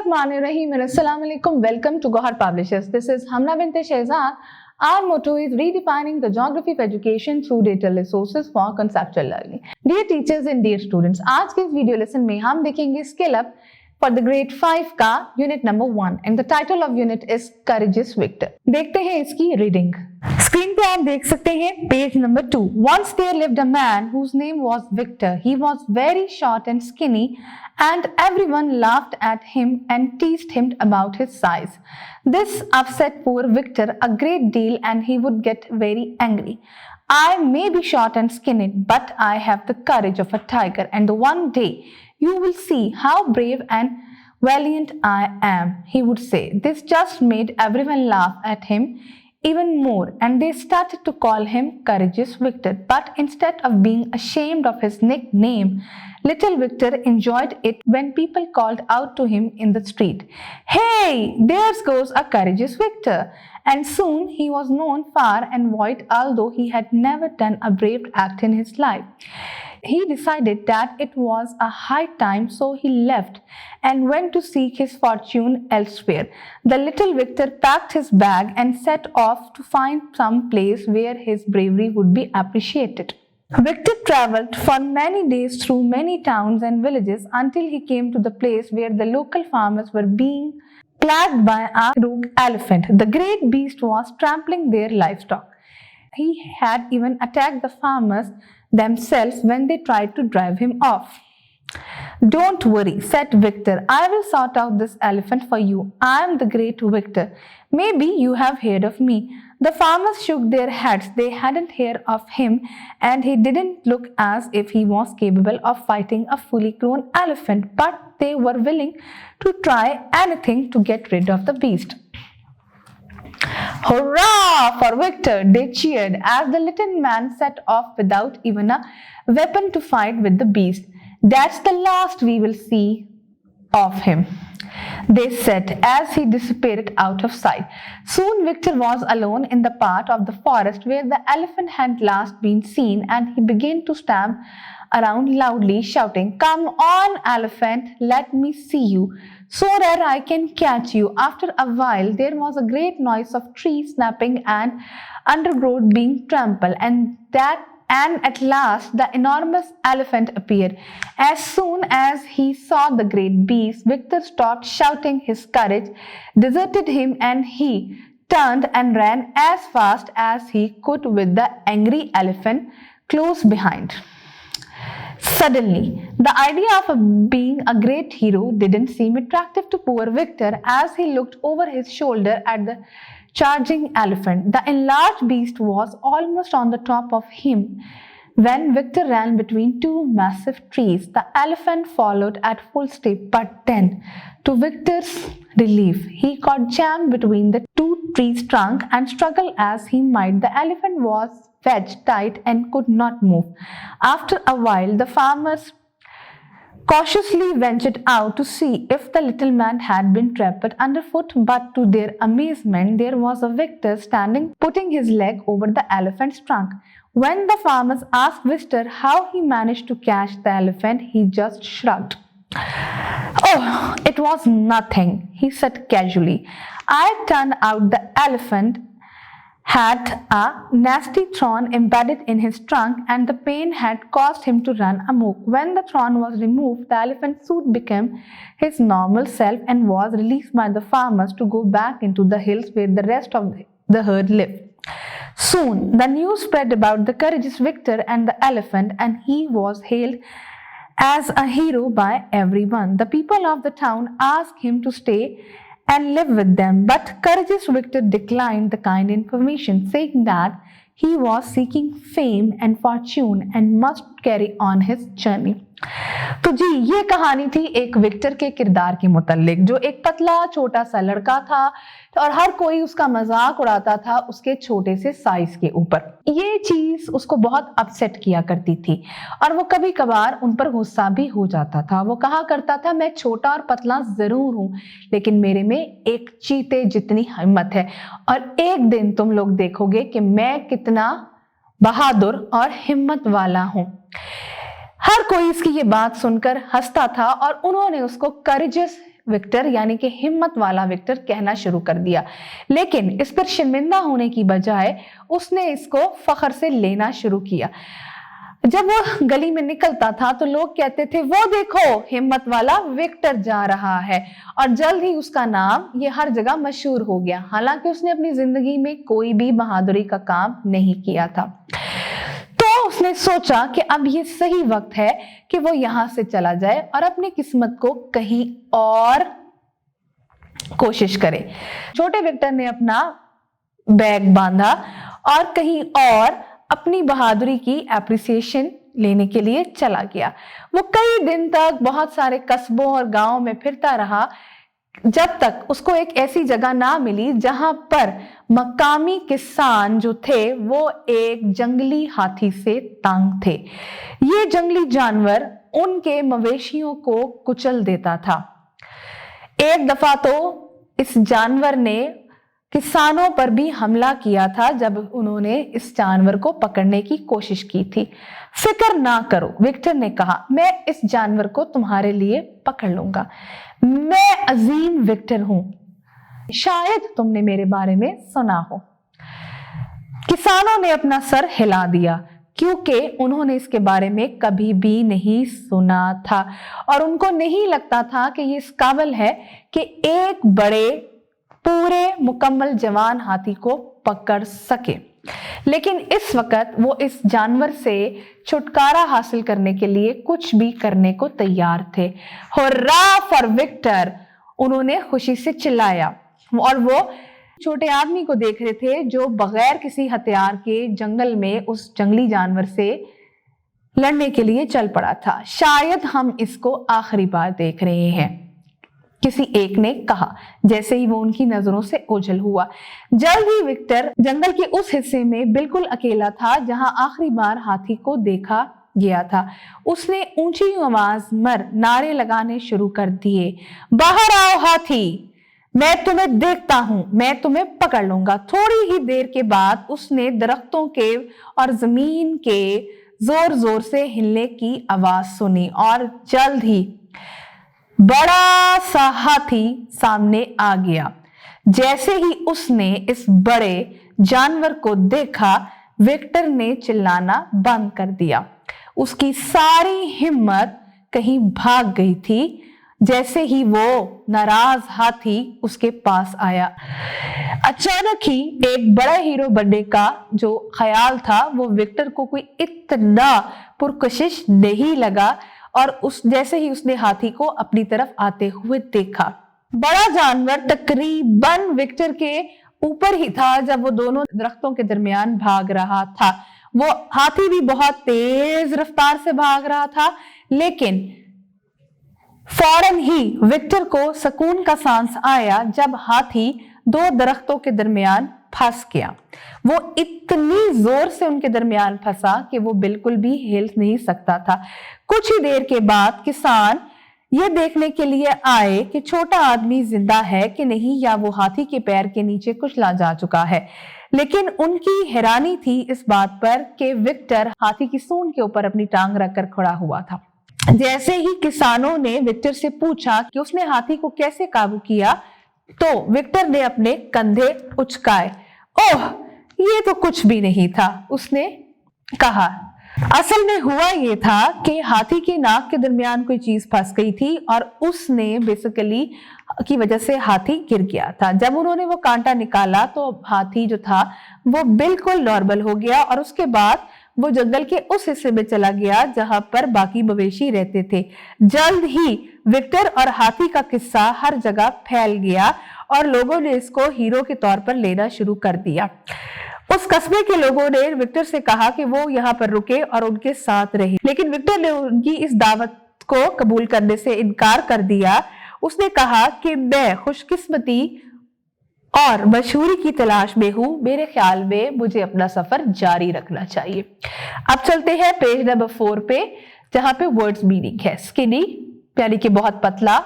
Bismillahirrahmanirrahim and Assalamu alaikum. Welcome to Gohar Publishers. This is Hamna Binte Shehzad. Our motto is redefining the geography of education through data resources for conceptual learning. Dear teachers and dear students, आज के इस video lesson में हम देखेंगे skill up for the grade 5 का unit number 1 and the title of unit is Courageous Victor. देखते हैं इसकी रीडिंग. स्क्रीन पे आप देख सकते हैं page number 2. Once there lived a man whose name was Victor. He was very short and skinny and everyone laughed at him and teased him about his size. This upset poor Victor a great deal and he would get very angry. I may be short and skinny, but I have the courage of a tiger, and one day you will see how brave and valiant I am, he would say. This just made everyone laugh at him even more, and they started to call him Courageous Victor. But instead of being ashamed of his nickname, little Victor enjoyed it when people called out to him in the street, "Hey, there goes a Courageous Victor!" And soon he was known far and wide, although he had never done a brave act in his life. He decided that it was a high time, so he left and went to seek his fortune elsewhere. The little Victor packed his bag and set off to find some place where his bravery would be appreciated. Victor traveled for many days through many towns and villages until he came to the place where the local farmers were being plagued by a rogue elephant. The great beast was trampling their livestock. He had even attacked the farmers themselves when they tried to drive him off. "Don't worry," said Victor. "I will sort out this elephant for you. I am the great Victor. Maybe you have heard of me." The farmers shook their heads. They hadn't heard of him, and he didn't look as if he was capable of fighting a fully grown elephant, but they were willing to try anything to get rid of the beast. "Hurrah for Victor!" they cheered as the little man set off without even a weapon to fight with the beast. "That's the last we will see of him," they said as he disappeared out of sight. Soon Victor was alone in the part of the forest where the elephant had last been seen, and he began to stamp around loudly, shouting, "Come on, elephant, let me see you, so that I can catch you." After a while, there was a great noise of trees snapping and undergrowth being trampled, and at last the enormous elephant appeared. As soon as he saw the great beast, Victor stopped shouting. His courage deserted him, and he turned and ran as fast as he could with the angry elephant close behind. Suddenly, the idea of being a great hero didn't seem attractive to poor Victor as he looked over his shoulder at the charging elephant. The enlarged beast was almost on the top of him when Victor ran between two massive trees. The elephant followed at full step, but then, to Victor's relief, he got jammed between the two trees' trunk, and struggle as he might, the elephant was wedged tight and could not move. After a while, the farmers cautiously ventured out to see if the little man had been trampled underfoot, but to their amazement, there was a Victor standing, putting his leg over the elephant's trunk. When the farmers asked Victor how he managed to catch the elephant, he just shrugged. "Oh, it was nothing," he said casually. "I turned out the elephant had a nasty thorn embedded in his trunk, and the pain had caused him to run amok. When the thorn was removed, the elephant soon became his normal self and was released by the farmers to go back into the hills where the rest of the herd lived." Soon the news spread about the courageous Victor and the elephant, and he was hailed as a hero by everyone. The people of the town asked him to stay and live with them, but Courageous Victor declined the kind information, saying that he was seeking fame and fortune and must carry on his journey. तो जी ये कहानी थी एक Victor के किरदार के मुतालिक, जो एक पतला छोटा सा लड़का था और हर कोई उसका मजाक उड़ाता था उसके छोटे से साइज के ऊपर। ये चीज उसको बहुत अपसेट किया करती थी और वो कभी कभार उन पर गुस्सा भी हो जाता था। वो कहा करता था, मैं छोटा और पतला जरूर हूं, लेकिन मेरे में एक चीते जितनी हिम्मत है, और एक दिन तुम लोग देखोगे कि मैं कितना बहादुर और हिम्मत वाला हूं। हर कोई इसकी ये बात सुनकर हंसता था और उन्होंने उसको करेजियस विक्टर यानी कि हिम्मत वाला विक्टर कहना शुरू कर दिया, लेकिन इस पर शर्मिंदा होने की बजाय उसने इसको फख्र से लेना शुरू किया। जब वो गली में निकलता था तो लोग कहते थे, वो देखो हिम्मत वाला विक्टर जा रहा है, और जल्द ही उसका नाम ये हर जगह मशहूर हो गया। हालांकि उसने अपनी जिंदगी में कोई भी बहादुरी का काम नहीं किया था। तो उसने सोचा कि अब ये सही वक्त है कि वो यहां से चला जाए और अपनी किस्मत को कहीं और कोशिश करे। छोटे विक्टर ने अपना बैग बांधा और कहीं और अपनी बहादुरी की एप्रिसिएशन लेने के लिए चला गया। वो कई दिन तक बहुत सारे कस्बों और गांवों में फिरता रहा, जब तक उसको एक ऐसी जगह ना मिली जहां पर मकामी किसान जो थे वो एक जंगली हाथी से तंग थे। ये जंगली जानवर उनके मवेशियों को कुचल देता था। एक दफा तो इस जानवर ने किसानों पर भी हमला किया था जब उन्होंने इस जानवर को पकड़ने की कोशिश की थी। फिक्र ना करो, विक्टर ने कहा, मैं इस जानवर को तुम्हारे लिए पकड़ लूंगा। मैं अजीम विक्टर हूं, शायद तुमने मेरे बारे में सुना हो। किसानों ने अपना सर हिला दिया क्योंकि उन्होंने इसके बारे में कभी भी नहीं सुना था और उनको नहीं लगता था कि ये इस काबिल है कि एक बड़े पूरे मुकम्मल जवान हाथी को पकड़ सके। लेकिन इस वक्त वो इस जानवर से छुटकारा हासिल करने के लिए कुछ भी करने को तैयार थे। हुर्रा फॉर विक्टर, उन्होंने खुशी से चिल्लाया और वो छोटे आदमी को देख रहे थे जो बगैर किसी हथियार के जंगल में उस जंगली जानवर से लड़ने के लिए चल पड़ा था। शायद हम इसको आखिरी बार देख रहे हैं, किसी एक ने कहा जैसे ही वो उनकी नजरों से ओझल हुआ। जल्द ही विक्टर जंगल के उस हिस्से में बिल्कुल अकेला था जहां आखिरी बार हाथी को देखा गया था। उसने ऊंची आवाज में नारे लगाने शुरू कर दिए, बाहर आओ हाथी, मैं तुम्हें देखता हूं, मैं तुम्हें पकड़ लूंगा। थोड़ी ही देर के बाद उसने दरख्तों के और जमीन के जोर जोर से हिलने की आवाज सुनी और जल्द ही बड़ा सा हाथी सामने आ गया। जैसे ही उसने इस बड़े जानवर को देखा, विक्टर ने चिल्लाना बंद कर दिया। उसकी सारी हिम्मत कहीं भाग गई थी जैसे ही वो नाराज हाथी उसके पास आया। अचानक ही एक बड़ा हीरो बनने का जो ख्याल था वो विक्टर को कोई इतना पुरकशिश नहीं लगा और उस जैसे ही उसने हाथी को अपनी तरफ आते हुए देखा, बड़ा जानवर तकरीबन विक्टर के ऊपर ही था जब वो दोनों दरख्तों के दरमियान भाग रहा था। वो हाथी भी बहुत तेज रफ्तार से भाग रहा था, लेकिन फौरन ही विक्टर को सुकून का सांस आया जब हाथी दो दरख्तों के दरमियान फंस गया। वो इतनी जोर से उनके दरमियान फंसा कि वो बिल्कुल भी हिल नहीं सकता था। कुछ ही देर के बाद किसान ये देखने के लिए आए कि छोटा आदमी जिंदा है कि नहीं या वो हाथी के पैर के नीचे कुचला जा चुका है, लेकिन उनकी हैरानी थी इस बात पर कि विक्टर हाथी की सूंड के ऊपर अपनी टांग रखकर खड़ा हुआ था। जैसे ही किसानों ने विक्टर से पूछा कि उसने हाथी को कैसे काबू किया, तो विक्टर ने अपने कंधे उचकाए। ओह, ये तो कुछ भी नहीं था, उसने कहा। असल में हुआ ये था कि हाथी के नाक के दरमियान कोई चीज फंस गई थी और उसने बेसिकली की वजह से हाथी गिर गया था। जब उन्होंने वो कांटा निकाला तो हाथी जो था वो बिल्कुल नॉर्मल हो गया और उसके बाद वो जंगल के उस हिस्से में चला गया जहां पर बाकी मवेशी रहते थे। जल्द ही विक्टर और हाथी का किस्सा हर जगह फैल गया और लोगों ने इसको हीरो के तौर पर लेना शुरू कर दिया। उस कस्बे के लोगों ने विक्टर से कहा कि वो यहाँ पर रुके और उनके साथ रहे, लेकिन विक्टर ने उनकी इस दावत को कबूल करने से इनकार कर दिया। उसने कहा कि मैं खुशकिस्मती और मशहूरी की तलाश में हूं, मेरे ख्याल में मुझे अपना सफर जारी रखना चाहिए। अब चलते हैं पेज नंबर 4 पे, जहां पे वर्ड्स मीनिंग है। स्किनी यानी कि बहुत पतला,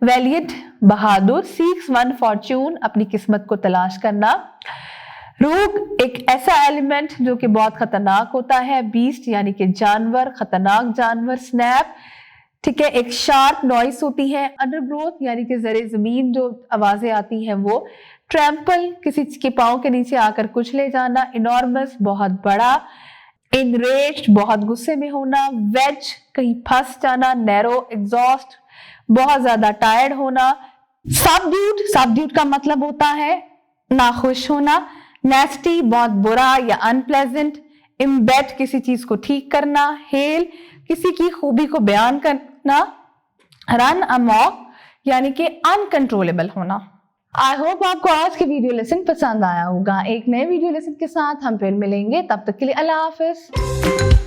वैलिएंट बहादुर, सीक्स वन फॉर्च्यून अपनी किस्मत को तलाश करना, रूग एक ऐसा एलिमेंट जो कि बहुत खतरनाक होता है, बीस्ट यानी कि जानवर, खतरनाक जानवर, स्नैप ٹھیک ہے. ایک شارپ نوائس ہوتی ہے. انڈر گروتھ یعنی کہ زیر زمین جو آوازیں آتی ہیں وہ. ٹریمپل کسی کے پاؤں کے نیچے آ کر کچلے جانا. انارمس بہت بڑا. انریجڈ بہت غصے میں ہونا. ویج کہیں پھنس جانا. نیرو ایگزاسٹ بہت زیادہ ٹائرڈ ہونا. سبڈیوڈ کا مطلب ہوتا ہے ناخوش ہونا. نیسٹی بہت برا یا انپلیزنٹ. امبیڈ کسی چیز کو ٹھیک کرنا. ہیل کسی کی خوبی کو بیان کرنا. رن اماک یعنی کہ انکنٹرولبل ہونا. آئی ہوپ آپ کو آج کی ویڈیو لیسن پسند آیا ہوگا. ایک نئے ویڈیو لیسن کے ساتھ ہم پھر ملیں گے. تب تک کے لیے اللہ حافظ.